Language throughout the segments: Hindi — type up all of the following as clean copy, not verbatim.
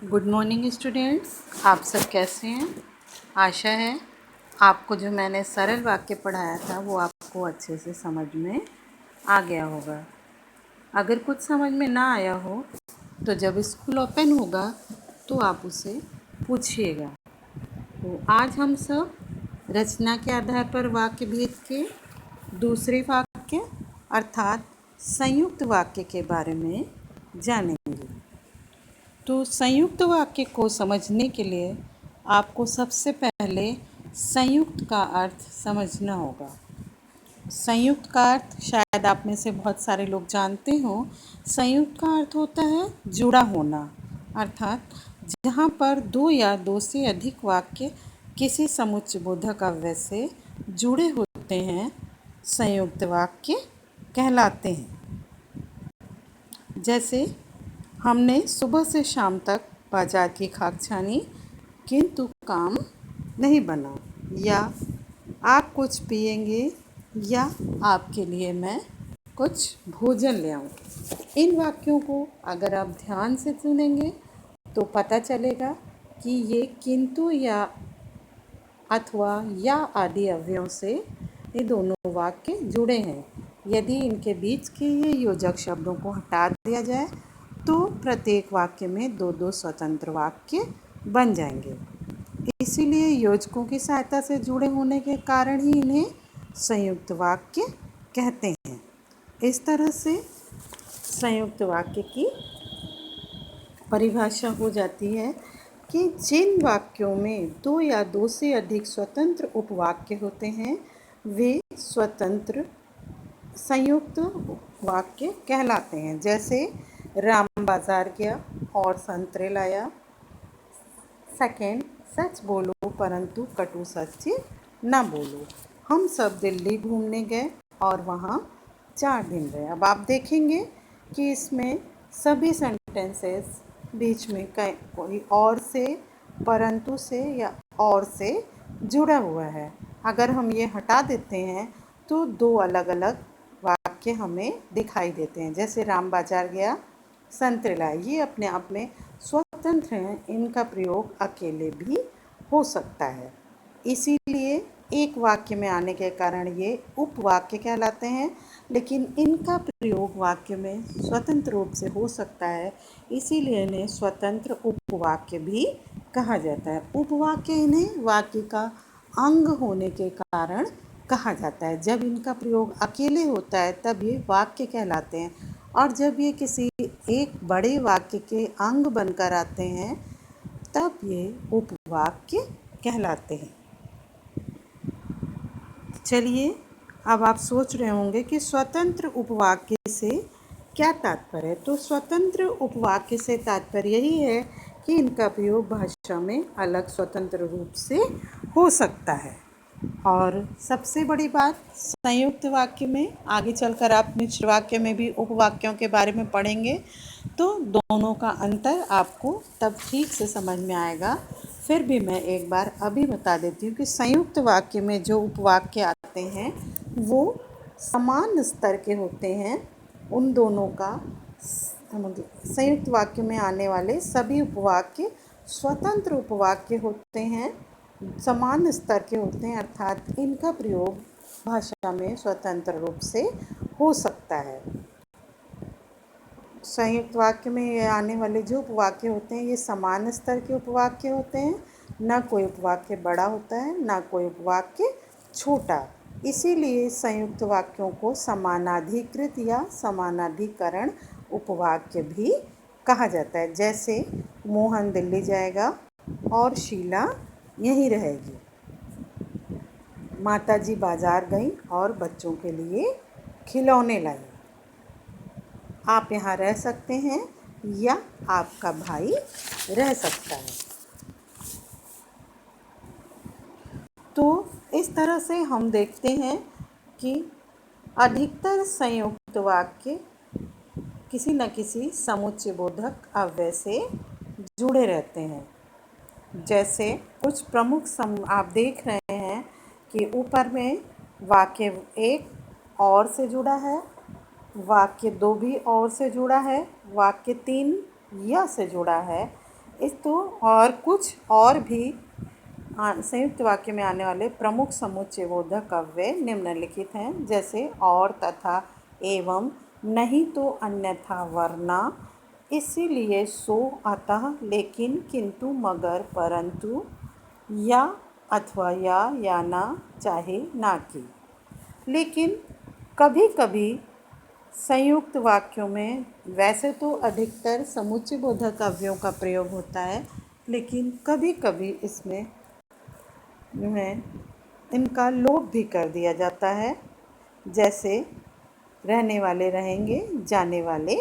Good morning students. आप सब कैसे हैं? आशा है आपको जो मैंने सरल वाक्य पढ़ाया था वो आपको अच्छे से समझ में आ गया होगा। अगर कुछ समझ में ना आया हो तो जब स्कूल ओपन होगा तो आप उसे पूछिएगा। तो आज हम सब रचना के आधार पर वाक्य भेद के दूसरे वाक्य अर्थात संयुक्त वाक्य के बारे में जानेंगे। तो संयुक्त वाक्य को समझने के लिए आपको सबसे पहले संयुक्त का अर्थ समझना होगा। संयुक्त का अर्थ शायद आप में से बहुत सारे लोग जानते हो। संयुक्त का अर्थ होता है जुड़ा होना, अर्थात जहाँ पर दो या दो से अधिक वाक्य किसी समुच्चय बोधक अव्यय से जुड़े होते हैं, संयुक्त वाक्य कहलाते हैं। जैसे हमने सुबह से शाम तक बाजार की खाक छानी किंतु काम नहीं बना, या आप कुछ पिएंगे या आपके लिए मैं कुछ भोजन ले आऊं। इन वाक्यों को अगर आप ध्यान से सुनेंगे तो पता चलेगा कि ये किंतु या अथवा या आदि अवयवों से ये दोनों वाक्य जुड़े हैं। यदि इनके बीच के ये योजक शब्दों को हटा दिया जाए तो प्रत्येक वाक्य में दो दो स्वतंत्र वाक्य बन जाएंगे। इसीलिए योजकों की सहायता से जुड़े होने के कारण ही इन्हें संयुक्त वाक्य कहते हैं। इस तरह से संयुक्त वाक्य की परिभाषा हो जाती है कि जिन वाक्यों में दो या दो से अधिक स्वतंत्र उपवाक्य होते हैं वे स्वतंत्र संयुक्त वाक्य कहलाते हैं। जैसे राम बाजार गया और संतरे लाया। सेकंड, सच बोलो परंतु कटु सत्य न बोलो। हम सब दिल्ली घूमने गए और वहाँ 4 दिन रहे। अब आप देखेंगे कि इसमें सभी सेंटेंसेस बीच में कोई और से, परंतु से या और से जुड़ा हुआ है। अगर हम ये हटा देते हैं तो दो अलग अलग वाक्य हमें दिखाई देते हैं। जैसे राम बाजार गया, संतरे लाए, ये अपने आप में स्वतंत्र हैं। इनका प्रयोग अकेले भी हो सकता है। इसीलिए एक वाक्य में आने के कारण ये उपवाक्य कहलाते हैं, लेकिन इनका प्रयोग वाक्य में स्वतंत्र रूप से हो सकता है, इसीलिए इन्हें स्वतंत्र उपवाक्य भी कहा जाता है। उपवाक्य इन्हें वाक्य का अंग होने के कारण कहा जाता है। जब इनका प्रयोग अकेले होता है तब ये वाक्य कहलाते हैं, और जब ये किसी एक बड़े वाक्य के अंग बनकर आते हैं तब ये उपवाक्य कहलाते हैं। चलिए, अब आप सोच रहे होंगे कि स्वतंत्र उपवाक्य से क्या तात्पर्य है। तो स्वतंत्र उपवाक्य से तात्पर्य यही है कि इनका प्रयोग भाषा में अलग स्वतंत्र रूप से हो सकता है। और सबसे बड़ी बात, संयुक्त वाक्य में आगे चलकर आप मिश्र वाक्य में भी उपवाक्यों के बारे में पढ़ेंगे तो दोनों का अंतर आपको तब ठीक से समझ में आएगा। फिर भी मैं एक बार अभी बता देती हूँ कि संयुक्त वाक्य में जो उपवाक्य आते हैं वो समान स्तर के होते हैं। उन दोनों का संयुक्त वाक्य में आने वाले सभी उपवाक्य स्वतंत्र उपवाक्य होते हैं, समान स्तर के होते हैं, अर्थात इनका प्रयोग भाषा में स्वतंत्र रूप से हो सकता है। संयुक्त वाक्य में आने वाले जो उपवाक्य होते हैं ये समान स्तर के उपवाक्य होते हैं। न कोई उपवाक्य बड़ा होता है, न कोई उपवाक्य छोटा। इसीलिए संयुक्त वाक्यों को समानाधिकृत या समानाधिकरण उपवाक्य भी कहा जाता है। जैसे मोहन दिल्ली जाएगा और शीला यहीं रहेगी। माताजी बाजार गईं और बच्चों के लिए खिलौने लाई। आप यहाँ रह सकते हैं या आपका भाई रह सकता है। तो इस तरह से हम देखते हैं कि अधिकतर संयुक्त वाक्य किसी न किसी समुच्चय बोधक अव्यय से जुड़े रहते हैं। जैसे कुछ प्रमुख आप देख रहे हैं कि ऊपर में वाक्य 1 और से जुड़ा है, वाक्य 2 भी और से जुड़ा है, वाक्य 3 या से जुड़ा है, इस तो और कुछ और भी संयुक्त वाक्य में आने वाले प्रमुख समुच्चय बोधक अव्यय निम्नलिखित हैं, जैसे और, तथा, एवं, नहीं तो, अन्यथा, वरना, इसीलिए, सो, अतः, लेकिन, किंतु, मगर, परंतु, या, अथवा, या ना, चाहे, ना कि। लेकिन कभी कभी संयुक्त वाक्यों में वैसे तो अधिकतर समुच्चय बोधक अव्ययों का प्रयोग होता है, लेकिन कभी कभी इसमें इनका लोप भी कर दिया जाता है, जैसे रहने वाले रहेंगे, जाने वाले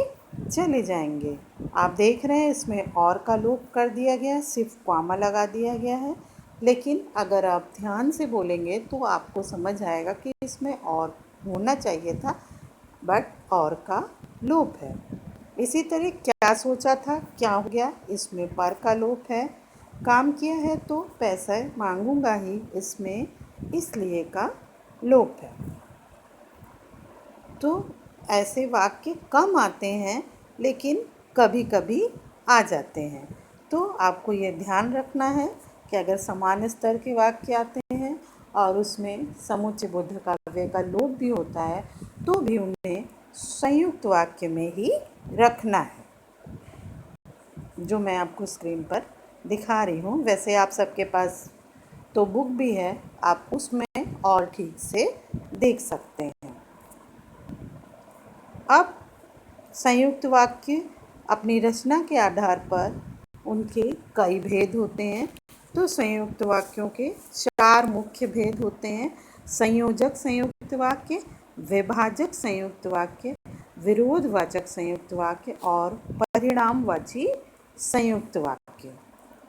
चले जाएंगे। आप देख रहे हैं इसमें और का लोप कर दिया गया है, सिर्फ कॉमा लगा दिया गया है, लेकिन अगर आप ध्यान से बोलेंगे तो आपको समझ आएगा कि इसमें और होना चाहिए था, बट और का लोप है। इसी तरह क्या सोचा था, क्या हो गया, इसमें पर का लोप है। काम किया है तो पैसा मांगूंगा ही, इसमें इसलिए का लोप है। तो ऐसे वाक्य कम आते हैं, लेकिन कभी कभी आ जाते हैं। तो आपको ये ध्यान रखना है कि अगर समान स्तर के वाक्य आते हैं और उसमें समुच्चय बोधक अव्यय का लोप भी होता है, तो भी उन्हें संयुक्त वाक्य में ही रखना है, जो मैं आपको स्क्रीन पर दिखा रही हूँ। वैसे आप सबके पास तो बुक भी है, आप उसमें और ठीक से देख सकते हैं। अब संयुक्त वाक्य अपनी रचना के आधार पर उनके कई भेद होते हैं। तो संयुक्त वाक्यों के 4 मुख्य भेद होते हैं: संयोजक संयुक्त वाक्य, विभाजक संयुक्त वाक्य, विरोधवाचक संयुक्त वाक्य और परिणामवाची संयुक्त वाक्य।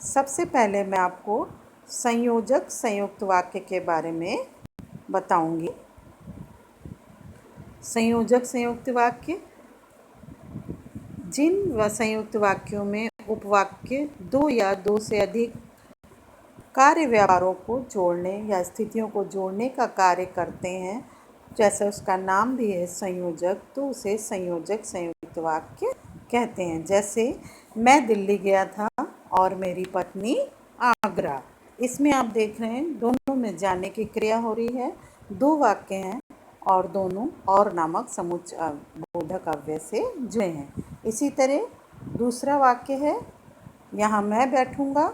सबसे पहले मैं आपको संयोजक संयुक्त वाक्य के बारे में बताऊंगी। संयोजक संयुक्त वाक्य जिन संयुक्त वाक्यों में उपवाक्य 2 या 2 से अधिक कार्य व्यापारों को जोड़ने या स्थितियों को जोड़ने का कार्य करते हैं, जैसे उसका नाम भी है संयोजक, तो उसे संयोजक संयुक्त वाक्य कहते हैं। जैसे मैं दिल्ली गया था और मेरी पत्नी आगरा। इसमें आप देख रहे हैं दोनों में जाने की क्रिया हो रही है, 2 वाक्य हैं और दोनों और नामक समुच्चय बोधक अव्यय से जुड़े हैं। इसी तरह दूसरा वाक्य है, यहाँ मैं बैठूँगा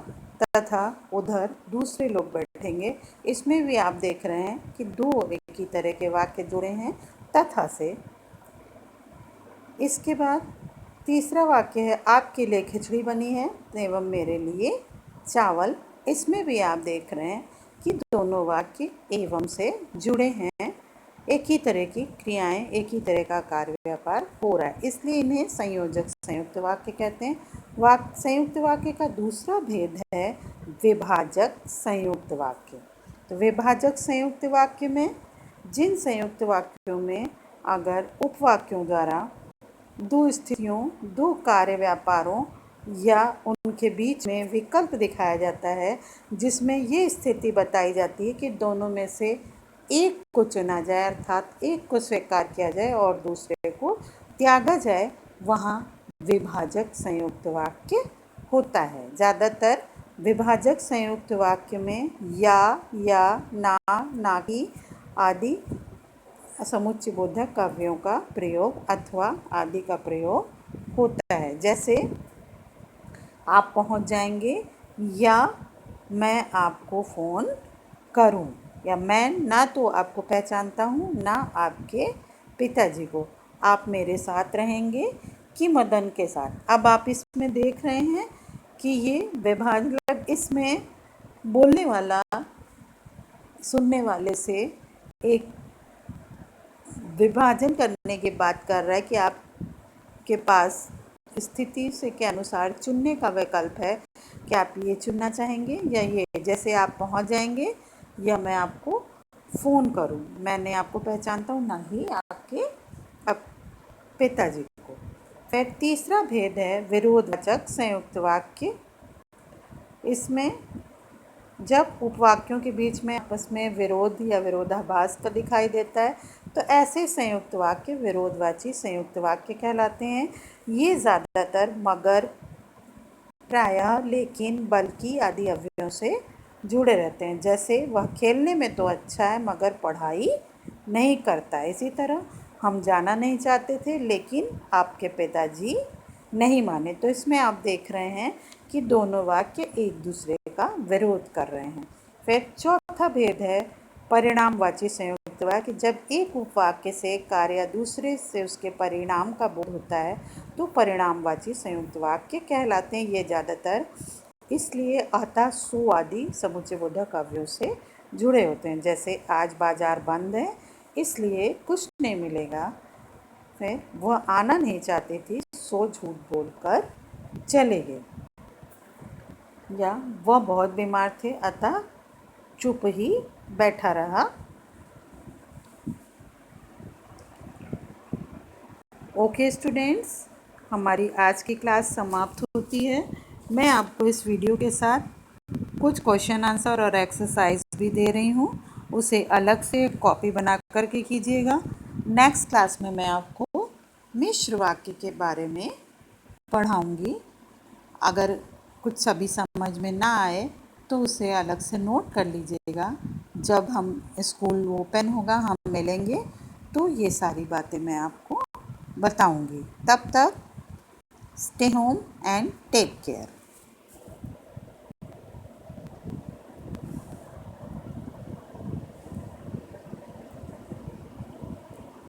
तथा उधर दूसरे लोग बैठेंगे। इसमें भी आप देख रहे हैं कि 2 एक ही तरह के वाक्य जुड़े हैं तथा से। इसके बाद तीसरा वाक्य है, आपके लिए खिचड़ी बनी है एवं मेरे लिए चावल। इसमें भी आप देख रहे हैं कि दोनों वाक्य एवं से जुड़े हैं, एक ही तरह की क्रियाएं, एक ही तरह का कार्य व्यापार हो रहा है, इसलिए इन्हें संयोजक संयुक्त वाक्य कहते हैं। संयुक्त वाक्य का दूसरा भेद है विभाजक संयुक्त वाक्य। तो विभाजक संयुक्त वाक्य में जिन संयुक्त वाक्यों में अगर उपवाक्यों द्वारा 2 स्थितियों, 2 कार्य व्यापारों या उनके बीच में विकल्प दिखाया जाता है, जिसमें ये स्थिति बताई जाती है कि दोनों में से एक को चुना जाए, अर्थात एक को स्वीकार किया जाए और दूसरे को त्यागा जाए, वहाँ विभाजक संयुक्त वाक्य होता है। ज़्यादातर विभाजक संयुक्त वाक्य में या, ना की आदि समुच्चय बोधक अव्ययों का प्रयोग अथवा आदि का प्रयोग होता है। जैसे आप पहुंच जाएंगे, या मैं आपको फ़ोन करूं, या मैं ना तो आपको पहचानता हूं ना आपके पिताजी को, आप मेरे साथ रहेंगे कि मदन के साथ। अब आप इसमें देख रहे हैं कि ये विभाजक, इसमें बोलने वाला सुनने वाले से एक विभाजन करने की बात कर रहा है कि आपके पास स्थिति से के अनुसार चुनने का विकल्प है कि आप ये चुनना चाहेंगे या ये। जैसे आप पहुंच जाएंगे, या मैं आपको फ़ोन करूं, मैंने आपको पहचानता हूं ना ही आपके पिताजी को। फिर तीसरा भेद है विरोधवाचक संयुक्त वाक्य। इसमें जब उपवाक्यों के बीच में आपस में विरोध या विरोधाभास का दिखाई देता है, तो ऐसे संयुक्त वाक्य विरोधवाची संयुक्त वाक्य कहलाते हैं। ये ज़्यादातर मगर, प्रायः लेकिन बल्कि आदि अवयवों से जुड़े रहते हैं। जैसे वह खेलने में तो अच्छा है मगर पढ़ाई नहीं करता। इसी तरह हम जाना नहीं चाहते थे लेकिन आपके पिताजी नहीं माने। तो इसमें आप देख रहे हैं कि दोनों वाक्य एक दूसरे का विरोध कर रहे हैं। फिर चौथा भेद है परिणामवाची संयुक्त वाक्य। जब एक उपवाक्य से कार्य या दूसरे से उसके परिणाम का बोध होता है तो परिणामवाची संयुक्त वाक्य कहलाते हैं। ये ज़्यादातर इसलिए अतः सु आदि समुच्चय बोधक अवयव से जुड़े होते हैं। जैसे आज बाजार बंद है इसलिए कुछ नहीं मिलेगा। फिर वह आना नहीं चाहती थी सो झूठ बोलकर चले गए। या वह बहुत बीमार थे अतः चुप ही बैठा रहा। ओके स्टूडेंट्स, हमारी आज की क्लास समाप्त होती है। मैं आपको इस वीडियो के साथ कुछ क्वेश्चन आंसर और एक्सरसाइज भी दे रही हूँ, उसे अलग से कॉपी बना करके कीजिएगा। नेक्स्ट क्लास में मैं आपको मिश्र वाक्य के बारे में पढ़ाऊँगी। अगर कुछ सभी समझ में ना आए तो उसे अलग से नोट कर लीजिएगा। जब हम स्कूल ओपन होगा, हम मिलेंगे, तो ये सारी बातें मैं आपको बताऊंगी। तब तक stay home and take care.